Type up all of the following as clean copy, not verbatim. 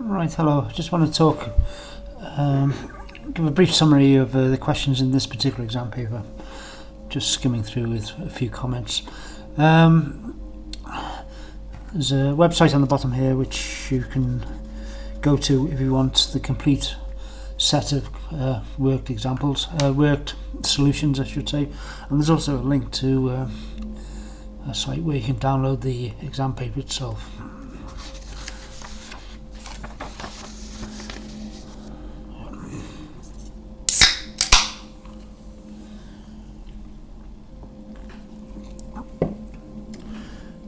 Right, hello. I just want to talk, give a brief summary of the questions in this particular exam paper. Just skimming through with a few comments. There's a website on the bottom here which you can go to if you want the complete set of worked examples, worked solutions I should say, and there's also a link to a site where you can download the exam paper itself.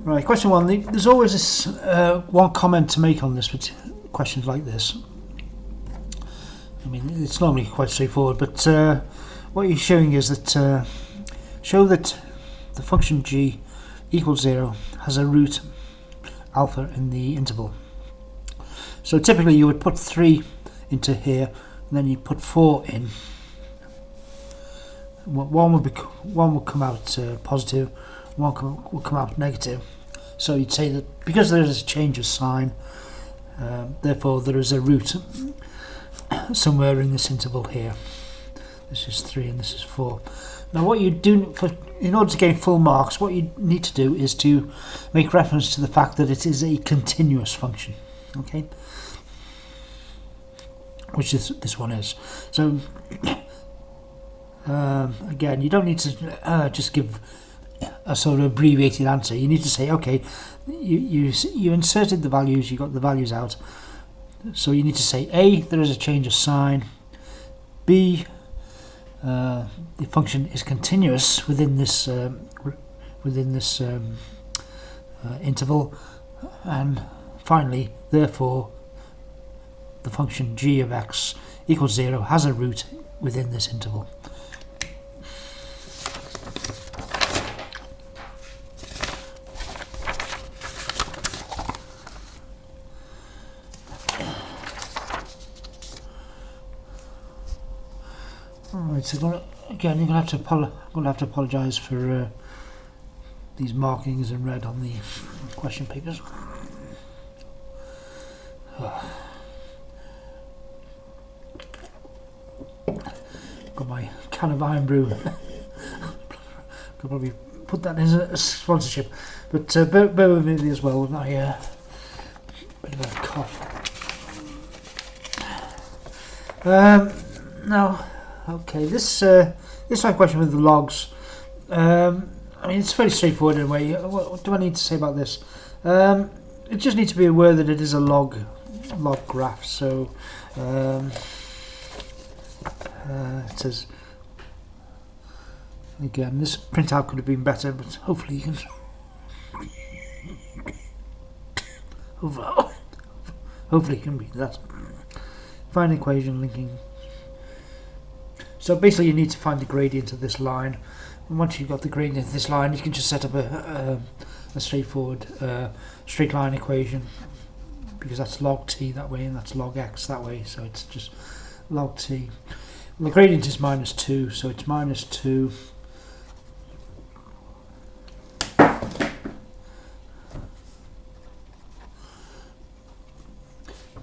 Right, question one. There's always this one comment to make on this, but questions like this. I mean, it's normally quite straightforward, but what you're showing is that show that the function g equals 0 has a root alpha in the interval. So typically you would put 3 into here, and then you put 4 in. One would come out positive, one will come out negative. So you'd say that because there is a change of sign, therefore there is a root somewhere in this interval here. This is 3 and this is 4. Now what you do, in order to gain full marks, what you need to do is to make reference to the fact that it is a continuous function, okay? Which this one is. So again, you don't need to just give a sort of abbreviated answer. You need to say, okay, you inserted the values, you got the values out, so you need to say A, there is a change of sign, B, the function is continuous within this interval, and finally, therefore, the function g of x equals 0 has a root within this interval. Alright, so again, you're going to have to apologise for these markings in red on the question papers. Got my can of iron brew. Could probably put that as a sponsorship, but bear with me as well with my bit of a cough. Now. Okay, this question with the logs, I mean, it's fairly straightforward in a way. What do I need to say about this? It just needs to be aware that it is a log graph. So it says, again, this printout could have been better, but hopefully you can. Hopefully you can read that. Find equation linking. So basically you need to find the gradient of this line, and once you've got the gradient of this line, you can just set up a straightforward straight line equation, because that's log t that way and that's log x that way, so it's just log t. Well, the gradient is -2, so it's -2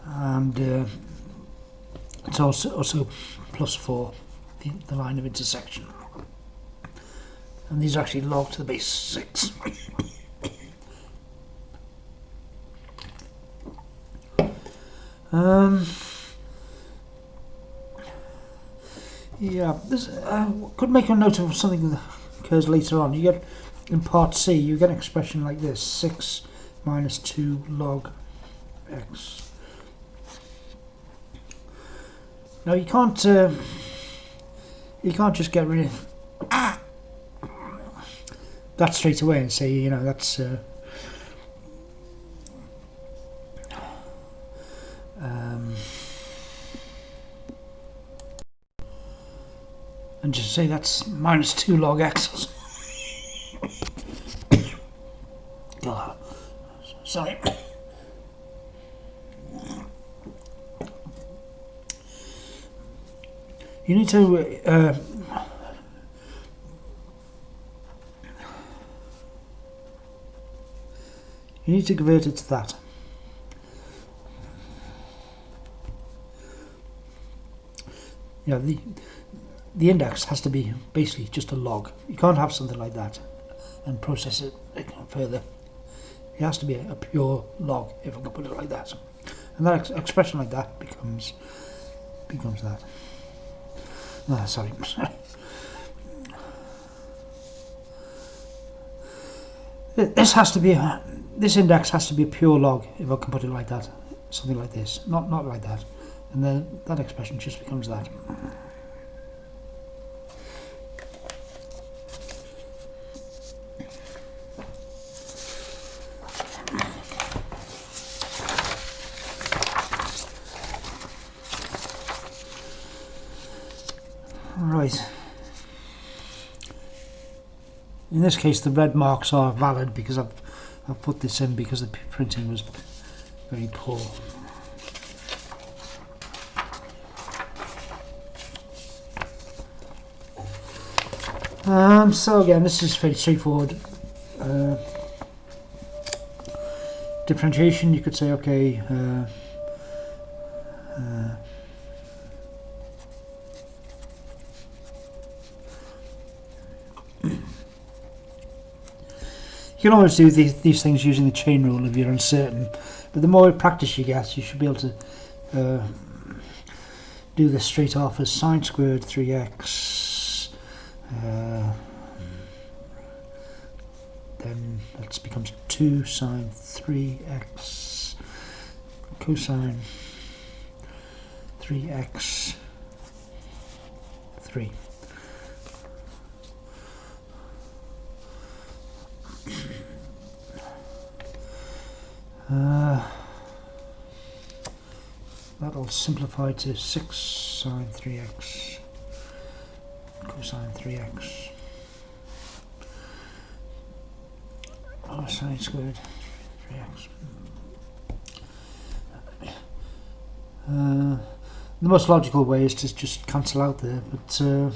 and it's also +4. The line of intersection, and these are actually log to the base 6. Yeah, this could make a note of something that occurs later on. You get in part C, you get an expression like this: 6 minus 2 log x. Now you can't just get rid of that straight away and say, you know, that's and just say that's -2 log x. Oh, sorry. You need to convert it to that. you know, the index has to be basically just a log. You can't have something like that and process it further. It has to be a pure log, if I can put it like that. And that expression like that becomes that. Sorry. This index has to be a pure log, if I can put it like that. Something like this, not like that. And then that expression just becomes that. Right. In this case, the red marks are valid because I've put this in because the printing was very poor. So again, this is fairly straightforward. Differentiation, you could say, okay, you can always do these things using the chain rule if you're uncertain, but the more practice you get, you should be able to do this straight off as sine squared 3x, then that becomes 2 sine 3x, cosine 3x 3. That'll simplify to 6 sine 3x cosine 3x sine squared 3x. The most logical way is to just cancel out there, but to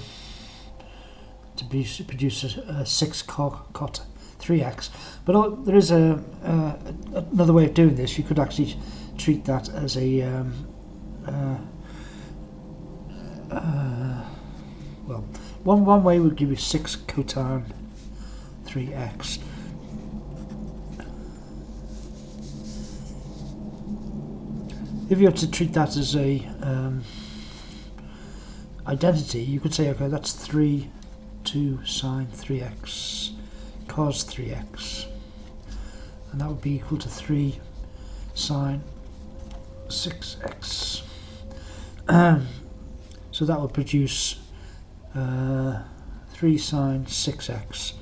produce a 6 cot 3x. But there is another way of doing this. You could actually treat that as a well, one way would give you 6 cotangent 3x. If you were to treat that as a identity, you could say, okay, that's 2 sine 3x cos 3x, and that would be equal to 3 sine 6x. So that would produce 3 sine 6x.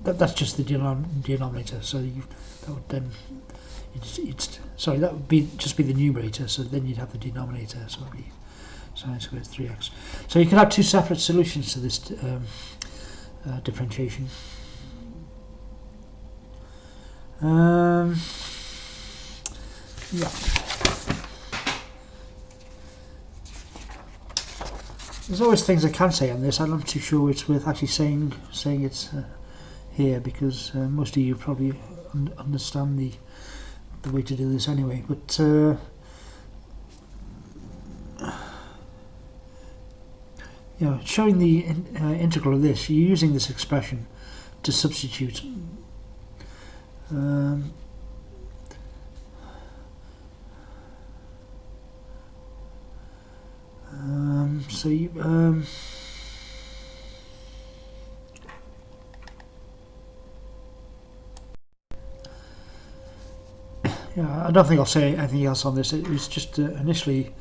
That's just the denominator. So that would then that would just be the numerator. So then you'd have the denominator. So it would be sine squared 3x. So you can have two separate solutions to this differentiation. Yeah. There's always things I can say on this. I'm not too sure it's worth actually saying it's here, because most of you probably understand the way to do this anyway. But showing the integral of this, you're using this expression to substitute. So you I don't think I'll say anything else on this. It was just initially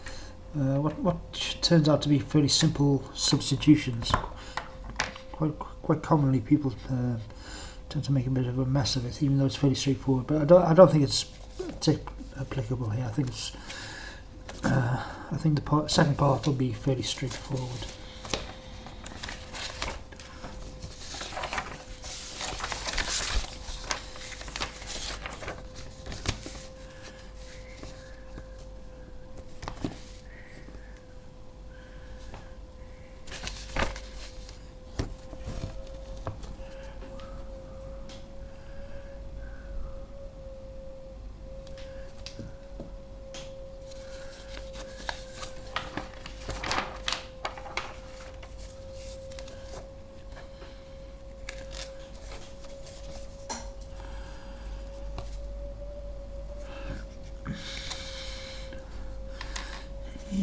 what turns out to be fairly simple substitutions. Quite commonly people tend to make a bit of a mess of it, even though it's fairly straightforward. But I don't think it's applicable here. I think it's I think the second part will be fairly straightforward.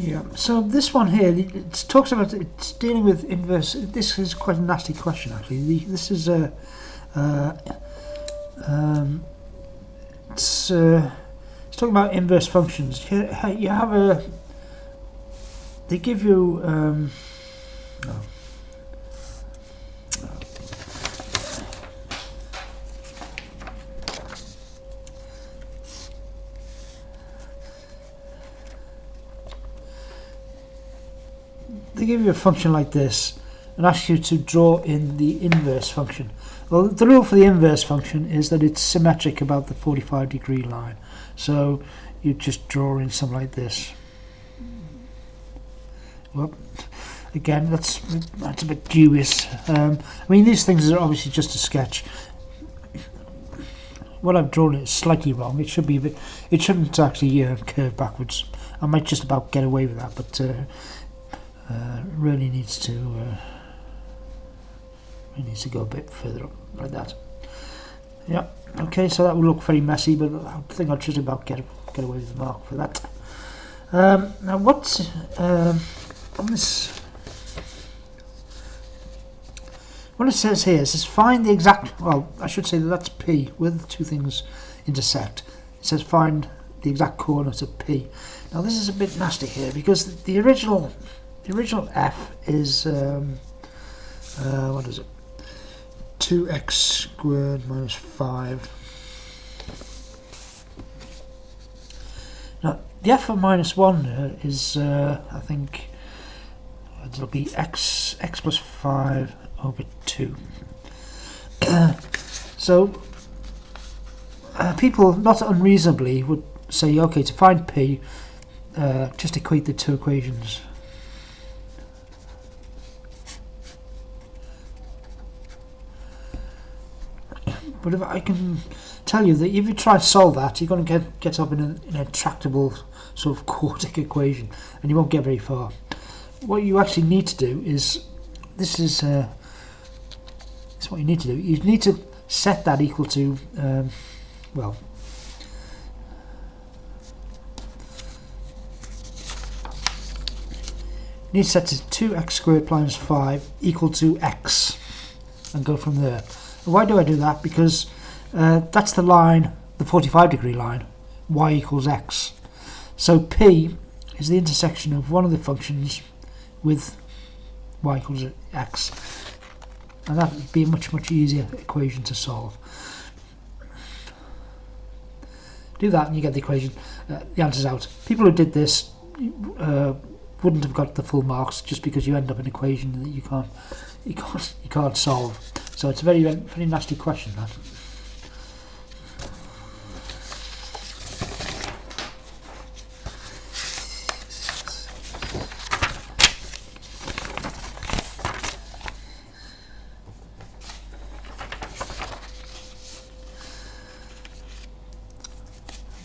Yeah, so this one here, it talks about, it's dealing with inverse. This is quite a nasty question actually. This is a it's talking about inverse functions. You have a, they give you they give you a function like this and ask you to draw in the inverse function. Well, the rule for the inverse function is that it's symmetric about the 45-degree line. So you just draw in something like this. Well, again, that's a bit dubious. I mean, these things are obviously just a sketch. What I've drawn is slightly wrong. It should be a bit. It shouldn't actually curve backwards. I might just about get away with that, but really needs to go a bit further up like that. Yeah. Okay. So that will look very messy, but I think I'll just about get away with the mark for that. Now, what's on this? What it says here, it says find the exact, well, I should say that's P, where the two things intersect. It says find the exact coordinates of P. Now this is a bit nasty here, because the original F is, what is it? 2x squared minus 5. Now, the F of minus 1 is, I think, it'll be x plus 5 over 2. So people not unreasonably would say, okay, to find P, just equate the two equations. But if I can tell you that if you try to solve that, you're going to get up in an intractable sort of quartic equation, and you won't get very far. What you actually need to do is, this is what you need to do. You need to set that equal to, well, you need to set to 2x squared minus 5 equal to x, and go from there. And why do I do that? Because that's the line, the 45-degree line, y equals x. So P is the intersection of one of the functions with y equals x. And that would be a much easier equation to solve. Do that and you get the equation, the answer's out. People who did this wouldn't have got the full marks, just because you end up in an equation that you can't solve. So it's a very nasty question, that.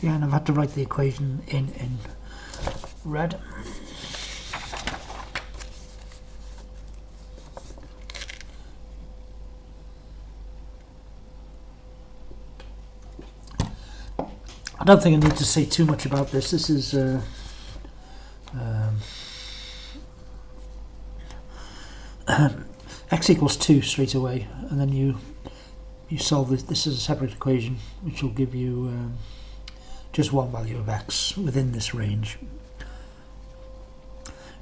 Yeah, and I've had to write the equation in red. I don't think I need to say too much about this. This is x equals 2 straight away, and then you solve this. This is a separate equation which will give you just one value of x within this range.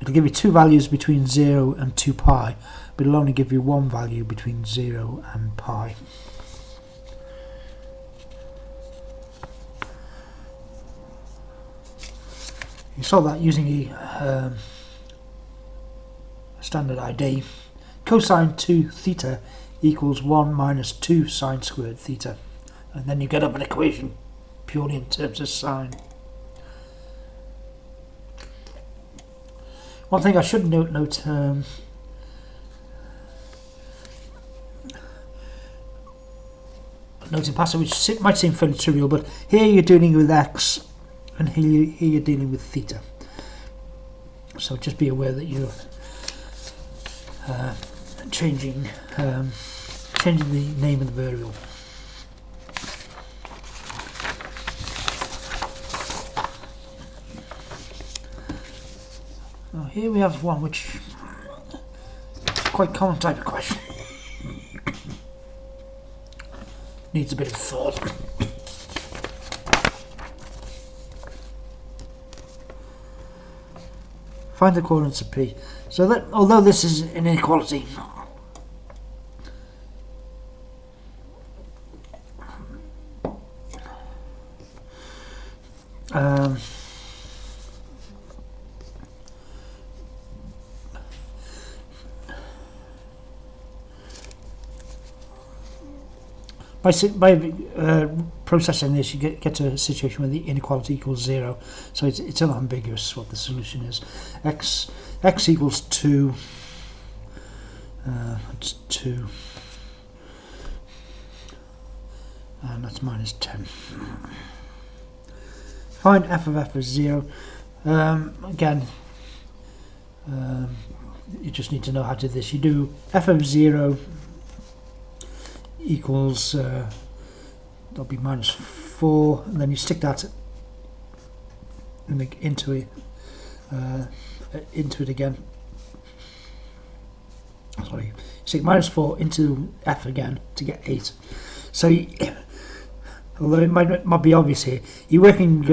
It'll give you two values between 0 and 2 pi, but it'll only give you one value between 0 and pi. You solve that using a standard ID. Cosine 2 theta equals 1 minus 2 sine squared theta. And then you get up an equation purely in terms of sine. One thing I should note in passing, which might seem fairly trivial, but here you're dealing with x, and here you're dealing with theta. So just be aware that you're changing the name of the variable. So here we have one which is quite common type of question. Needs a bit of thought. Find the coordinates of P. So that, although this is an inequality, by processing this, you get to a situation where the inequality equals 0. So it's unambiguous what the solution is. X equals 2. It's 2. And that's minus 10. Find f of f is 0. Again, you just need to know how to do this. You do f of 0 equals, that'll be minus 4, and then you stick that into it again. Sorry, stick minus 4 into f again to get 8. So, although it might not be obvious here, you're working.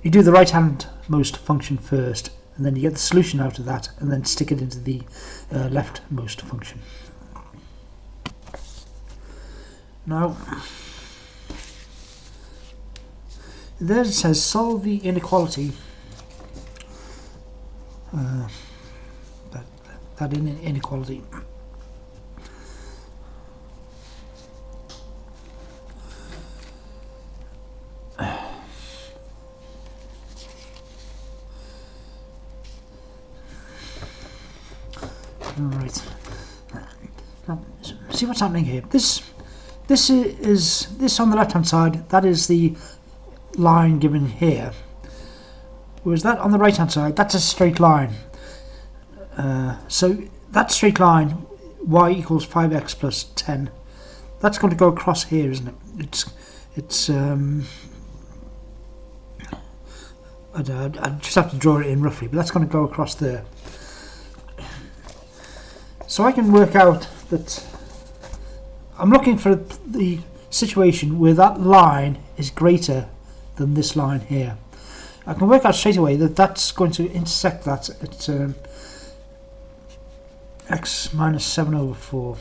You do the right-handmost function first, and then you get the solution out of that, and then stick it into the leftmost function. Now, there it says solve the inequality. That inequality. Right. Now, see what's happening here. This on the left hand side, that is the line given here, whereas that on the right hand side, that's a straight line. So that straight line, y equals 5x plus 10, that's going to go across here, isn't it? It's I just have to draw it in roughly, but that's going to go across there. So I can work out that I'm looking for the situation where that line is greater than this line here. I can work out straight away that that's going to intersect that at x minus 7 over 4.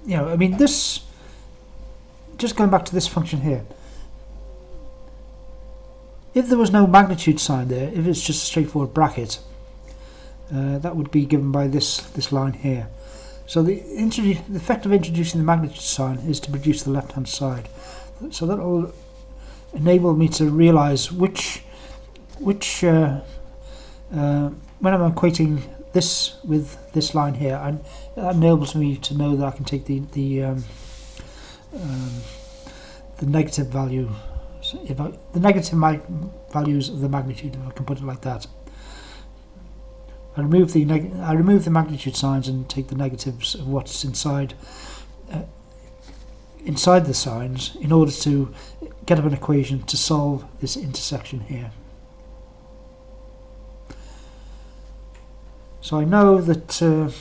You know, I mean, this, just going back to this function here, if there was no magnitude sign there, if it's just a straightforward bracket, that would be given by this line here. So the effect of introducing the magnitude sign is to produce the left hand side. So that will enable me to realise which when I'm equating this with this line here, and that enables me to know that I can take the negative value, the negative values of the magnitude, if I can put it like that. I remove the magnitude signs and take the negatives of what's inside the signs in order to get up an equation to solve this intersection here. So I know that so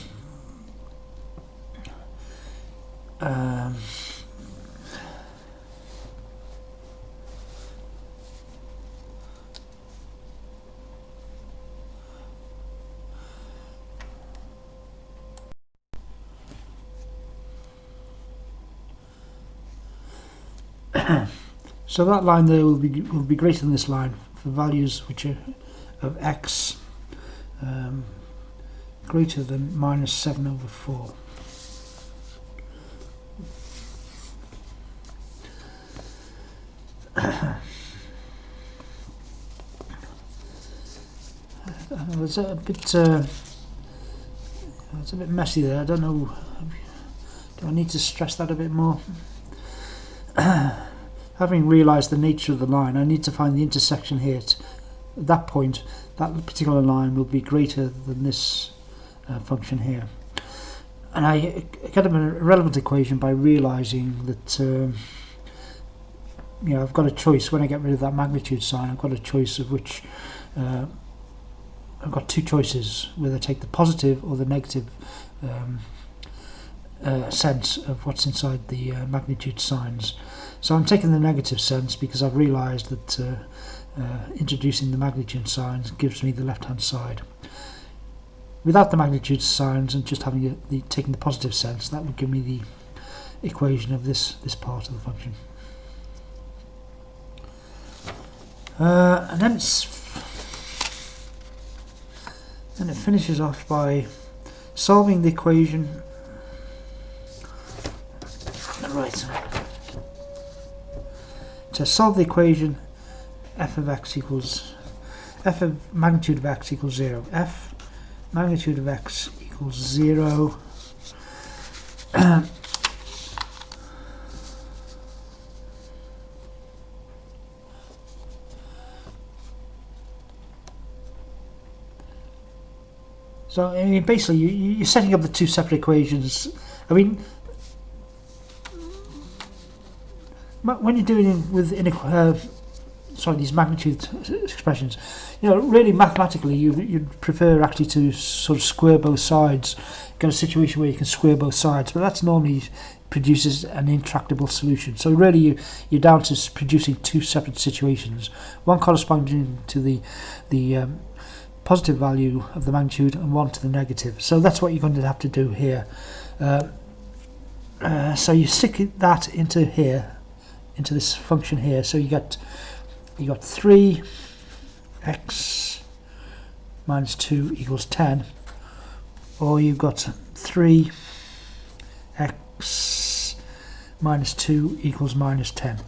that line there will be greater than this line for values which are of x greater than minus 7 over 4. It's a bit messy there. I don't know. Do I need to stress that a bit more? Having realised the nature of the line, I need to find the intersection here at that point, that particular line will be greater than this function here. And I get a relevant equation by realising that I've got a choice. When I get rid of that magnitude sign, I've got a choice of which I've got two choices, whether I take the positive or the negative sense of what's inside the magnitude signs. So I'm taking the negative sense because I've realised that introducing the magnitude signs gives me the left hand side. Without the magnitude signs and just having taking the positive sense, that would give me the equation of this part of the function. And then it finishes off by solving the equation. Right. To solve the equation, f of magnitude of x equals 0. F magnitude of x equals 0. So I mean, basically, you're setting up the two separate equations. I mean, when you're doing it with these magnitude expressions, really mathematically, you'd prefer actually to sort of square both sides, get a situation where you can square both sides, but that's normally produces an intractable solution. So really, you're down to producing two separate situations, one corresponding to the positive value of the magnitude and one to the negative. So that's what you're going to have to do here. So you stick that into here, into this function here. So you got 3x minus 2 equals 10, or you've got 3x minus 2 equals minus 10.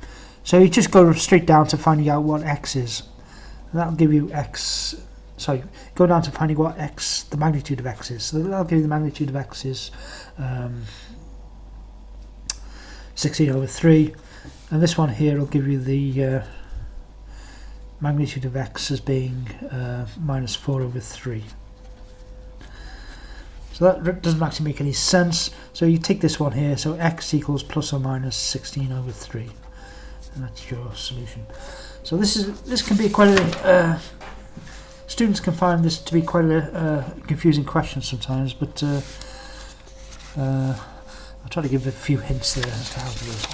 So you just go straight down to finding out what x is. And that'll give you x. Sorry, go down to finding what x, the magnitude of x is. So that'll give you the magnitude of x is 16 over 3. And this one here will give you the magnitude of x as being minus 4 over 3. So that doesn't actually make any sense. So you take this one here, so x equals plus or minus 16 over 3. And that's your solution. So this can be quite a... students can find this to be quite a confusing question sometimes, but I'll try to give a few hints there as to how to do it.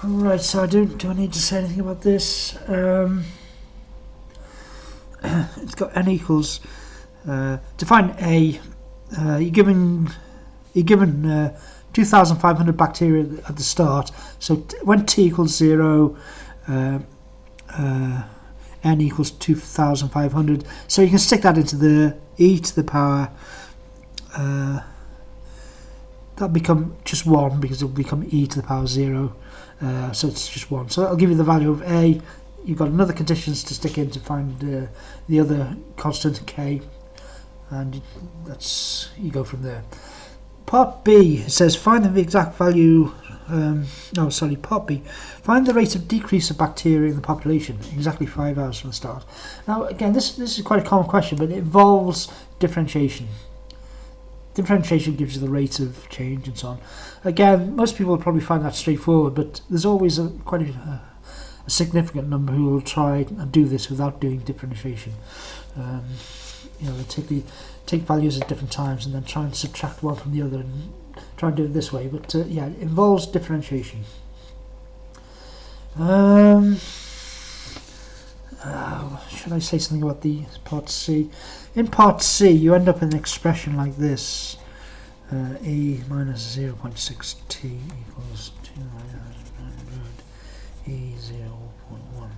Right, so do I need to say anything about this? It's got n equals to find a. You're given 2,500 bacteria at the start. So when t equals 0, n equals 2,500. So you can stick that into the e to the power. That'll become just 1 because it'll become e to the power 0. So it's just 1. So that'll give you the value of a. You've got another conditions to stick in to find the other constant k, and you go from there. Part B says find the exact value. Part B. Find the rate of decrease of bacteria in the population exactly 5 hours from the start. Now again, this is quite a common question, but it involves differentiation. Differentiation gives you the rate of change and so on. Again, most people will probably find that straightforward, but there's always quite a significant number who will try and do this without doing differentiation. They take values at different times and then try and subtract one from the other and try and do it this way. But it involves differentiation. Should I say something about the part C? In part C, you end up in an expression like this: e minus 0.6 t equals 2,900 e 0.1.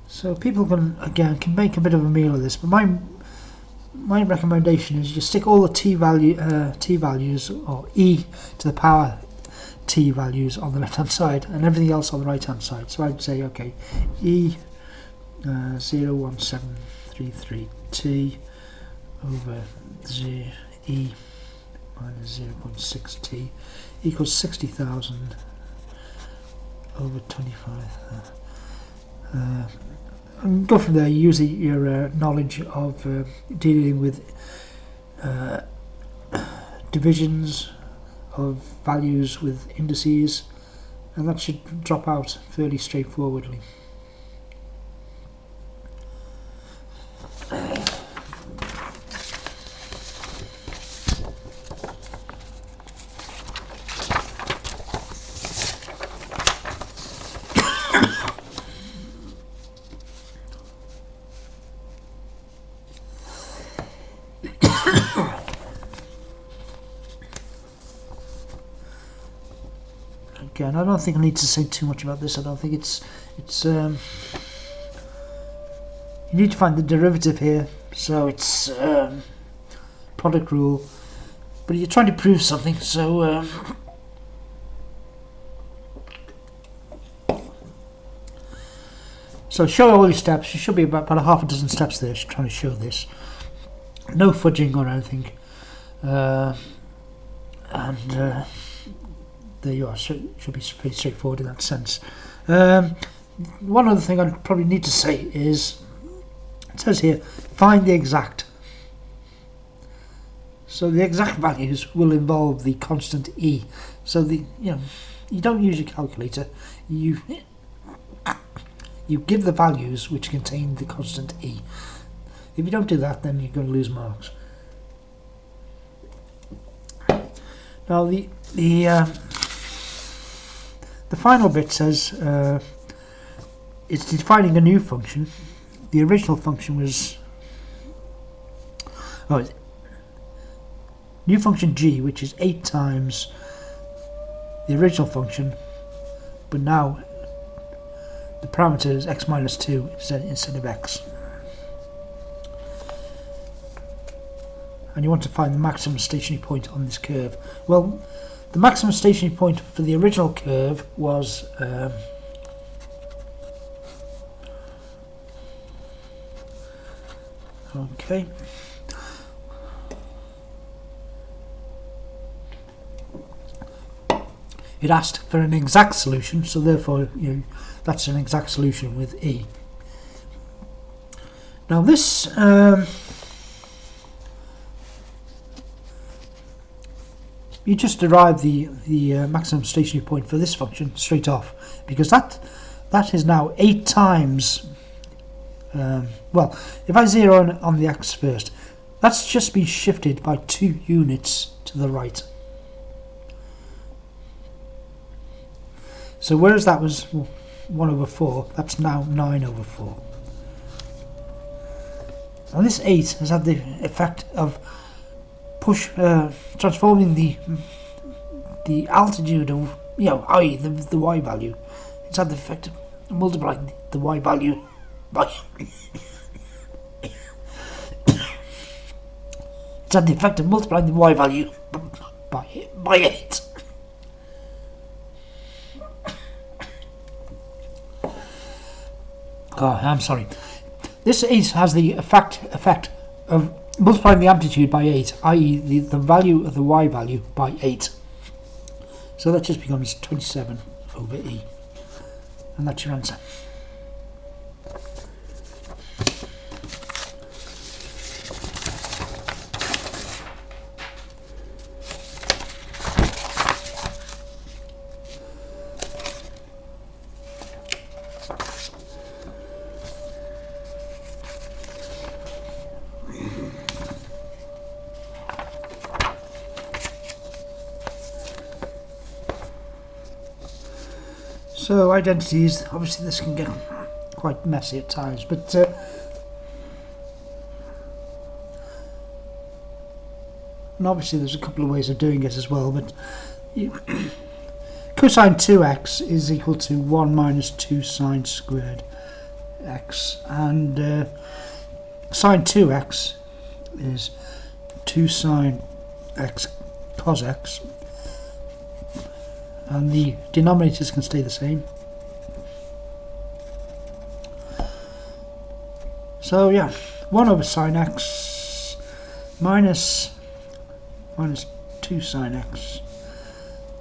So people can make a bit of a meal of this, but my recommendation is you stick all the t values, or e to the power t values, on the left hand side, and everything else on the right hand side. So I'd say, okay, e 0.1733t over e minus 0.6t equals 60,000 over 25. And go from there. Use your knowledge of dealing with divisions of values with indices, and that should drop out fairly straightforwardly. Again, I don't think I need to say too much about this. I don't think it's you need to find the derivative here, so it's product rule, but you're trying to prove something, so so show all your steps. You should be about a half a dozen steps there trying to show this. No fudging or anything, and there you are. Should be pretty straightforward in that sense. One other thing I probably need to say is, it says here, find the exact. So the exact values will involve the constant e. So you don't use your calculator. You give the values which contain the constant e. If you don't do that, then you're going to lose marks. Now the final bit says it's defining a new function. The original function was new function g, which is 8 times the original function, but now the parameter is x minus 2 instead of x. And you want to find the maximum stationary point on this curve. Well, the maximum stationary point for the original curve was okay. It asked for an exact solution, so therefore that's an exact solution with e. Now this you just derive the maximum stationary point for this function straight off, because that is now 8 times. Well, if I zero on the x first, that's just been shifted by 2 units to the right. So whereas that was 1/4, that's now 9/4. And this 8 has had the effect of transforming the altitude of, i.e. the y value. It's had the effect of multiplying the y value by it's had the effect of multiplying the y value by 8. Oh, I'm sorry. This 8 has the effect of multiplying the amplitude by 8, i.e. the value of the y value by 8. So that just becomes 27/e. And that's your answer. So identities, obviously this can get quite messy at times, but and obviously there's a couple of ways of doing it as well, but cosine 2x is equal to 1 minus 2 sine squared x, and sine 2x is 2 sine x cos x, and the denominators can stay the same. So yeah, 1 over sine x minus 2 sine x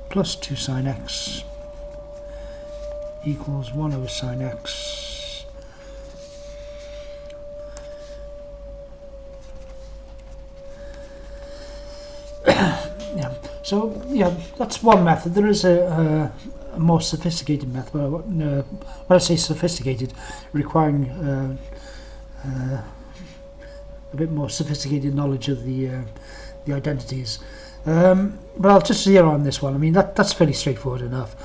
plus 2 sine x equals 1 over sine x yeah. So yeah, that's one method. There is a more sophisticated method. When I say sophisticated, requiring a bit more sophisticated knowledge of the identities. But I'll just zero on this one. I mean, that's fairly straightforward enough.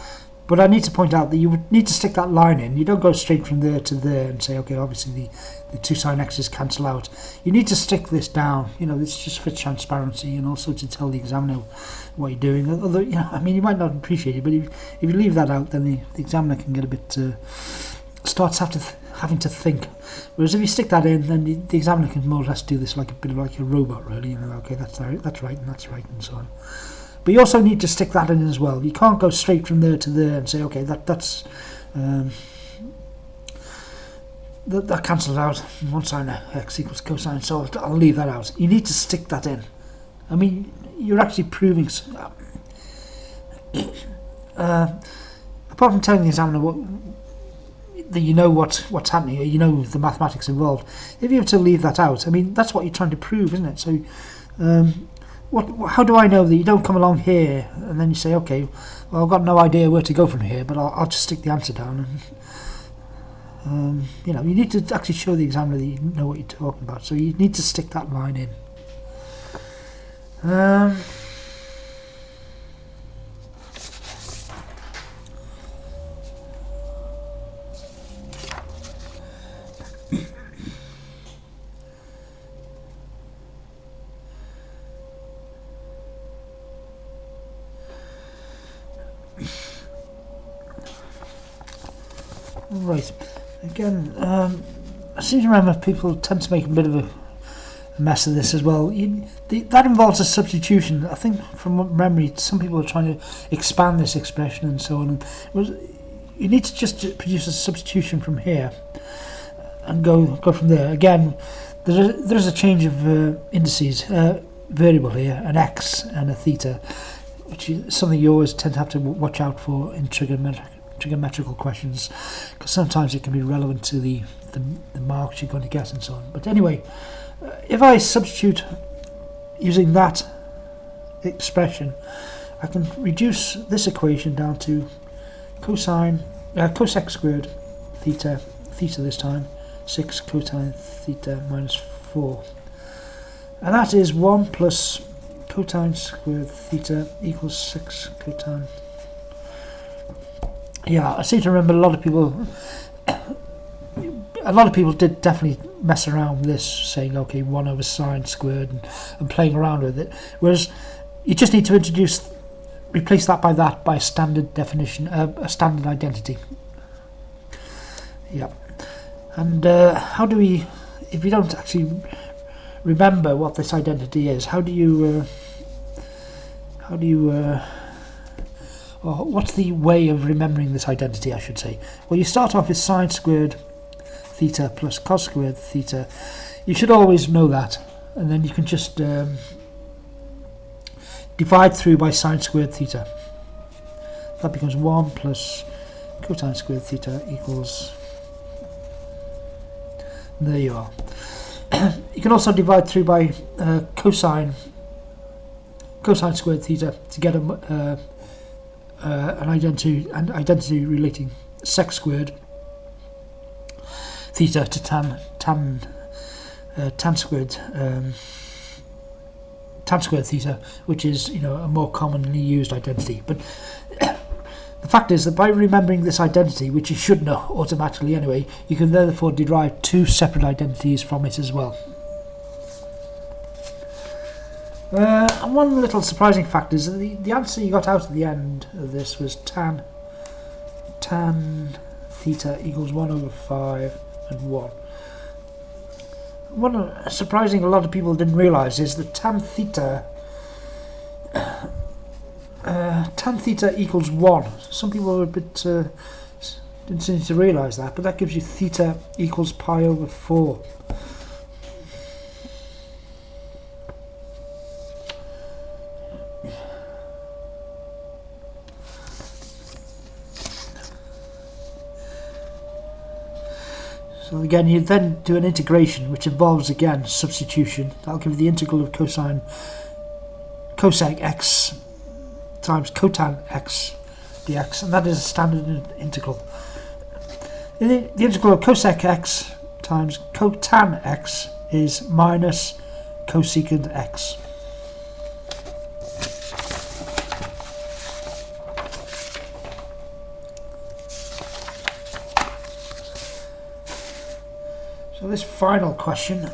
But I need to point out that you would need to stick that line in. You don't go straight from there to there and say, okay, obviously the 2 sine x's cancel out. You need to stick this down. You know, it's just for transparency and also to tell the examiner what you're doing. Although, you know, I mean, you might not appreciate it, but if you leave that out, then the examiner can get a bit starts having to think. Whereas if you stick that in, then the examiner can more or less do this like a bit of like a robot, really. You know, okay, that's right, and so on. But you also need to stick that in as well. You can't go straight from there to there and say, okay, that cancels out. 1 sine x equals cosine, so I'll leave that out. You need to stick that in. I mean, you're actually proving. Apart from telling the examiner that you know what's happening, or you know the mathematics involved, if you have to leave that out, I mean, that's what you're trying to prove, isn't it? So, how do I know that you don't come along here and then you say, okay, well, I've got no idea where to go from here, but I'll just stick the answer down. And you know, you need to actually show the examiner that you know what you're talking about. So you need to stick that line in. Right, again, I seem to remember people tend to make a bit of a mess of this as well. That involves a substitution. I think from memory, some people are trying to expand this expression and so on. You need to just produce a substitution from here and go from there. Again, there's a change of indices, variable here, an x and a theta, which is something you always tend to have to watch out for in trigonometrical questions, because sometimes it can be relevant to the marks you're going to get and so on. But anyway, if I substitute using that expression, I can reduce this equation down to cos x squared theta this time, 6 cosine theta minus 4, and that is 1 plus cosine squared theta equals 6 cosine. Yeah, I seem to remember a lot of people did definitely mess around with this, saying, okay, 1 over sine squared and playing around with it. Whereas you just need to replace that by a standard definition, a standard identity. Yeah. And how do we, if you don't actually remember what this identity is, how do you or what's the way of remembering this identity, I should say? Well, you start off with sine squared theta plus cos squared theta. You should always know that, and then you can just divide through by sine squared theta. That becomes 1 plus cosine squared theta equals, there you are. You can also divide through by cosine squared theta to get an identity relating sec squared theta to tan squared theta, which is, you know, a more commonly used identity. But the fact is that by remembering this identity, which you should know automatically anyway, you can therefore derive 2 separate identities from it as well. And one little surprising fact is that the answer you got out at the end of this was tan theta equals 1 over 5 and 1. one surprising a lot of people didn't realise is that tan theta equals 1. Some people were a bit didn't seem to realise that, but that gives you theta equals pi over 4. So again, you then do an integration which involves again substitution. That'll give you the integral of cosec x times cotan x dx, and that is a standard integral. The integral of cosec x times cotan x is minus cosecant x. So this final question,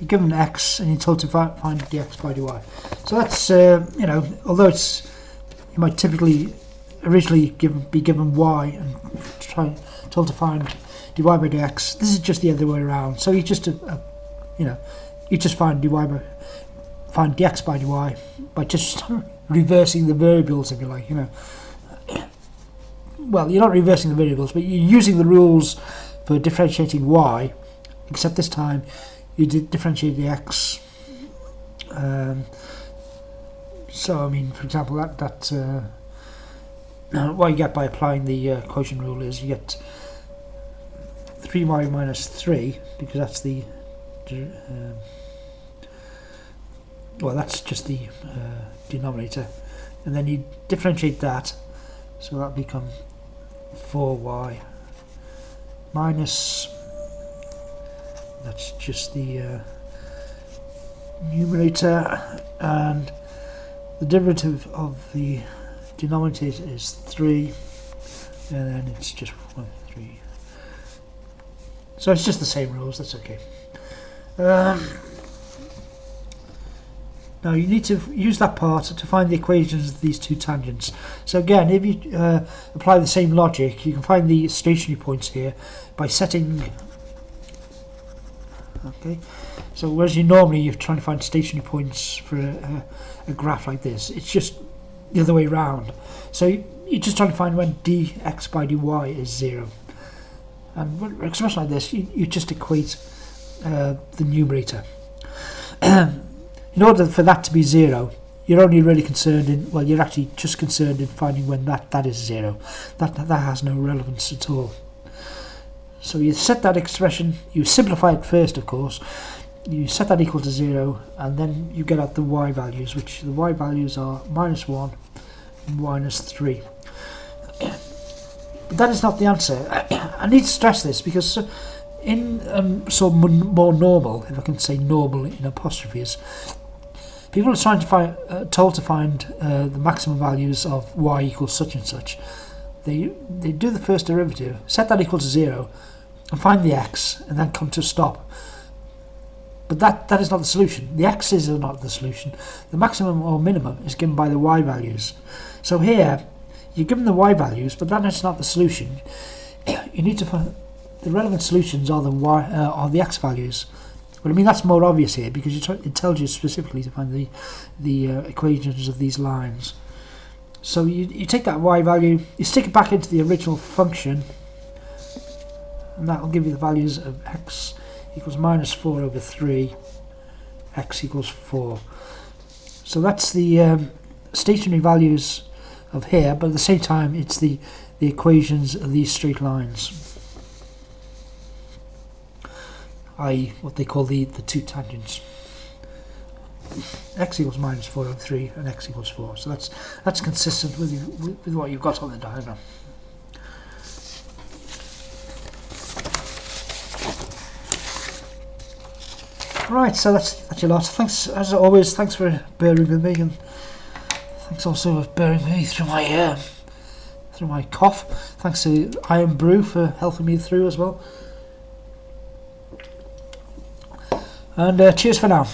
you're given x and you're told to find dx by dy. So that's you know, although it's, you might typically originally be given y and told to find dy by dx. This is just the other way around. So you just you know, you just find dx by dy by just reversing the variables, if you like, you know. Well, you're not reversing the variables, but you're using the rules for differentiating y, except this time you differentiate the x. So, I mean, for example, what you get by applying the quotient rule is you get 3y minus 3, because that's the well, that's just the denominator, and then you differentiate that, so that become 4y minus, that's just the numerator, and the derivative of the denominator is 3, and then it's just 3. So it's just the same rules, that's okay. Now you need to use that part to find the equations of these two tangents. So again, if you apply the same logic, you can find the stationary points here by setting. Okay, so whereas you're trying to find stationary points for a graph like this, it's just the other way around. So you're just trying to find when dx by dy is 0. And with an expression like this, you just equate the numerator. In order for that to be 0, you're only really concerned in, well, you're actually just concerned in finding when that is 0. That has no relevance at all. So you set that expression, you simplify it first, of course, you set that equal to 0, and then you get out the y values, which the y values are minus 1 and minus 3. But that is not the answer. I need to stress this, because in more normal, if I can say normal in apostrophes, people are trying to find, told to find the maximum values of y equals such and such. They do the first derivative, set that equal to 0, and find the x, and then come to a stop. But that is not the solution. The x's are not the solution. The maximum or minimum is given by the y values. So here, you're given the y values, but that is not the solution. You need to find the relevant solutions are the x values. But I mean, that's more obvious here, because it tells you specifically to find the equations of these lines. So you take that y value, you stick it back into the original function, and that will give you the values of x equals minus 4 over 3, x equals 4. So that's the stationary values of here, but at the same time it's the equations of these straight lines, i.e. what they call the two tangents. X equals minus 4 over 3 and x equals 4. So that's consistent with what you've got on the diagram. Right, so that's your lot. Thanks, as always, thanks for bearing with me, and thanks also for bearing with me through my cough. Thanks to Iron Brew for helping me through as well. And cheers for now.